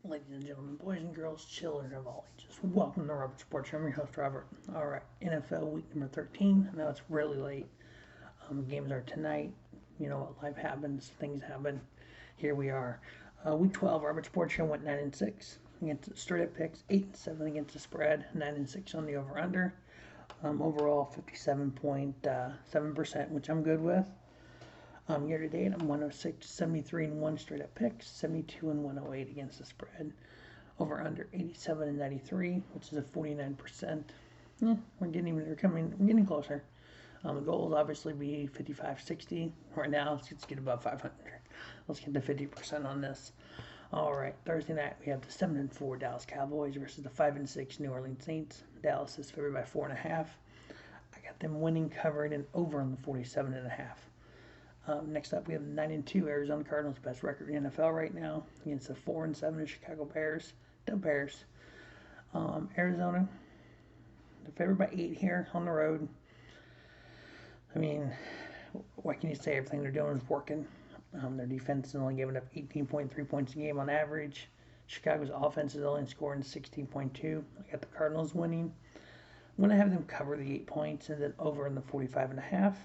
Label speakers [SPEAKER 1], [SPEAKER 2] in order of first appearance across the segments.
[SPEAKER 1] Ladies and gentlemen, boys and girls, children of all ages, welcome to Robert Sports. I'm your host, Robert. All right, NFL week number 13. I know it's really late. Games are tonight. You know what? Life happens. Things happen. Here we are. Week 12, Robert Sports Show went 9-6 against the straight up picks, 8-7 against the spread, 9-6 on the over under. Overall, 57.7%, which I'm good with. Year to date, I'm 106, 73-1 straight up picks, 72-108 against the spread. Over under 87-93, which is a 49%. Yeah, we're getting closer. The goal is obviously be 55-60. Right now, let's get above 500. Let's get to 50% on this. All right, Thursday night we have the 7-4 Dallas Cowboys versus the 5-6 New Orleans Saints. Dallas is favored by 4.5. I got them winning, covering, and over on the 47.5. Next up, we have the 9-2 Arizona Cardinals, best record in the NFL right now, against the 4-7 Chicago Bears. The Bears. Arizona, they're favored by 8 here on the road. I mean, what can you say? Everything they're doing is working. Their defense is only giving up 18.3 points a game on average. Chicago's offense is only scoring 16.2. I got the Cardinals winning. I'm going to have them cover the 8 points and then over in the 45.5.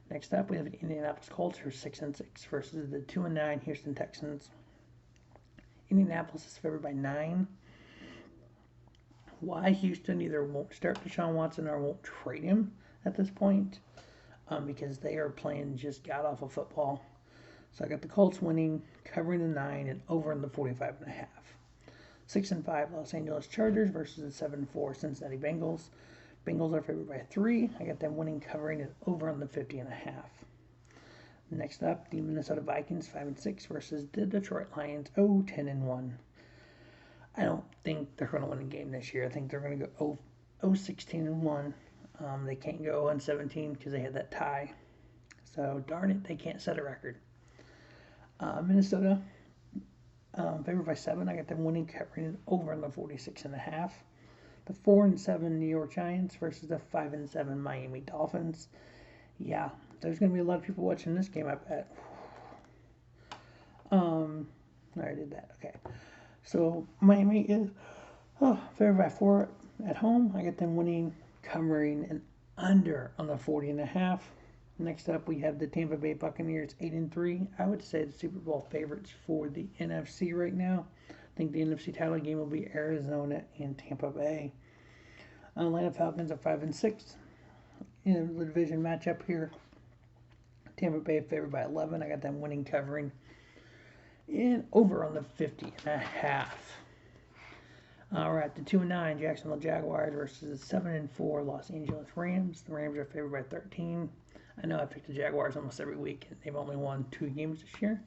[SPEAKER 1] Next up, we have the Indianapolis Colts, who are 6-6 versus the 2-9 Houston Texans. Indianapolis is favored by 9. Why Houston either won't start Deshaun Watson or won't trade him at this point? Because they are playing just god-awful football. So I got the Colts winning, covering the 9, and over in the 45.5. 6-5 Los Angeles Chargers versus the 7-4 Cincinnati Bengals. Bengals are favored by 3. I got them winning, covering, and over on the 50.5. Next up, the Minnesota Vikings 5-6 versus the Detroit Lions 10-1. I don't think they're going to win a game this year. I think they're going to go 16-1. They can't go 0-17 because they had that tie. So darn it, they can't set a record. Minnesota favored by 7. I got them winning, covering, and over on the 46.5. The 4-7 New York Giants versus the 5-7 Miami Dolphins. Yeah, there's going to be a lot of people watching this game, I bet. I already did that. Okay. So Miami is favored by 4 at home. I got them winning, covering, and under on the 40.5. Next up, we have the Tampa Bay Buccaneers 8-3. I would say the Super Bowl favorites for the NFC right now. I think the NFC title game will be Arizona and Tampa Bay. Atlanta Falcons are 5-6 in the division matchup here. Tampa Bay favored by 11. I got them winning, covering, and over on the 50.5. All right, the 2-9 Jacksonville Jaguars versus the 7-4 Los Angeles Rams. The Rams are favored by 13. I know I pick the Jaguars almost every week, and they've only won 2 games this year.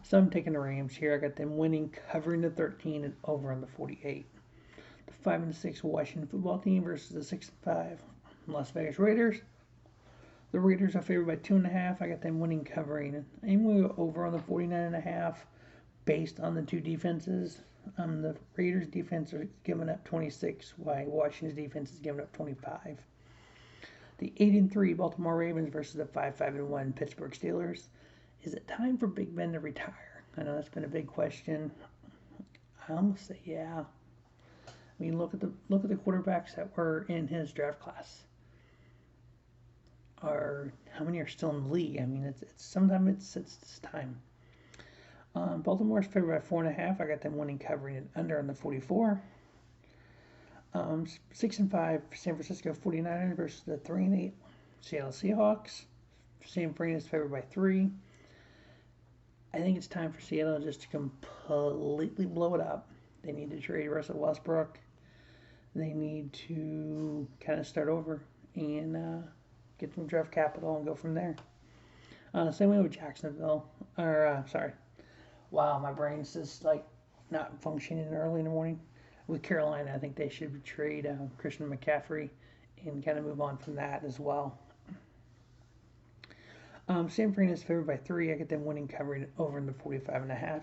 [SPEAKER 1] So I'm taking the Rams here. I got them winning, covering the 13, and over on the 48. The 5-6 Washington football team versus the 6-5 Las Vegas Raiders. The Raiders are favored by 2.5. I got them winning, covering, and I'm going to go over on the 49.5 based on the two defenses. The Raiders defense is giving up 26, while Washington's defense is giving up 25. The 8-3 Baltimore Ravens versus the 5-1 Pittsburgh Steelers. Is it time for Big Ben to retire? I know that's been a big question. I almost say yeah. I mean, look at the quarterbacks that were in his draft class. Or how many are still in the league? I mean, it's sometimes it's time. Baltimore's favored by 4.5. I got them winning, covering, and under on the 44. 6-5 San Francisco 49ers versus the 3-8 Seattle Seahawks. San Fran is favored by 3. I think it's time for Seattle just to completely blow it up. They need to trade Russell Westbrook. They need to kind of start over and get some draft capital and go from there. Same way with Jacksonville. Wow, my brain's just like not functioning early in the morning. With Carolina, I think they should trade Christian McCaffrey and kind of move on from that as well. San Fran is favored by 3. I get them winning, covering over in the 45.5.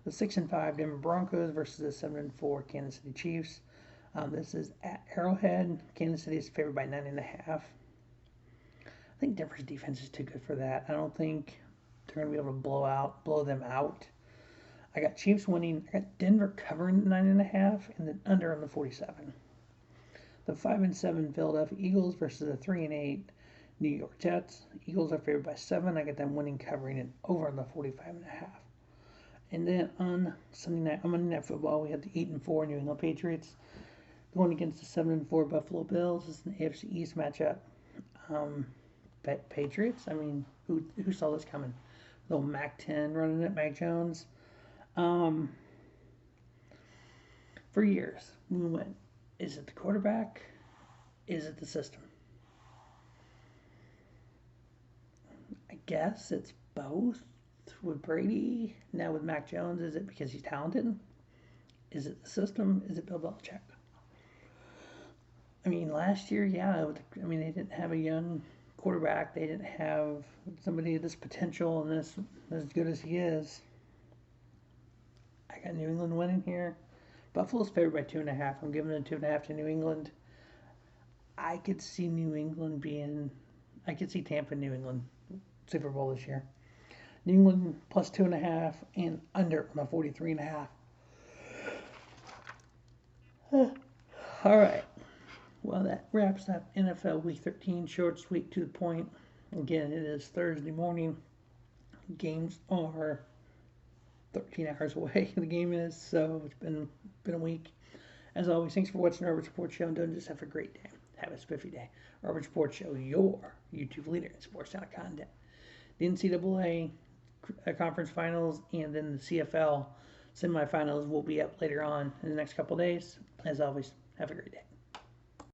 [SPEAKER 1] The 6-5 Denver Broncos versus the 7-4 Kansas City Chiefs. This is at Arrowhead. Kansas City is favored by 9.5. I think Denver's defense is too good for that. I don't think they're going to be able to blow them out. I got Chiefs winning. I got Denver covering 9.5 and then under on the 47. The 5-7 Philadelphia Eagles versus the 3-8 New York Jets. Eagles are favored by 7. I got them winning, covering it over on the 45.5. And then on Monday Night Football, we have the 8-4 New England Patriots going against the 7-4 Buffalo Bills. This is an AFC East matchup. Patriots. I mean, who saw this coming? Little Mac 10 running it, Mac Jones. For years, we went, is it the quarterback? Is it the system? I guess it's both with Brady. Now with Mac Jones, is it because he's talented? Is it the system? Is it Bill Belichick? I mean, last year, yeah, they didn't have a young quarterback. They didn't have somebody of this potential and this as good as he is. I got New England winning here. Buffalo's favored by 2.5. I'm giving it 2.5 to New England. I could see Tampa, New England Super Bowl this year. New England plus 2.5 and under on the 43.5. All right. Well, that wraps up NFL Week 13. Short, sweet, to the point. Again, it is Thursday morning. Games are 13 hours away. The game is, so it's been a week. As always, thanks for watching our Sports Show, and don't just have a great day. Have a spiffy day. Our Sports Show, your YouTube leader in sports channel content. The NCAA conference finals and then the CFL semifinals will be up later on in the next couple days. As always, have a great day.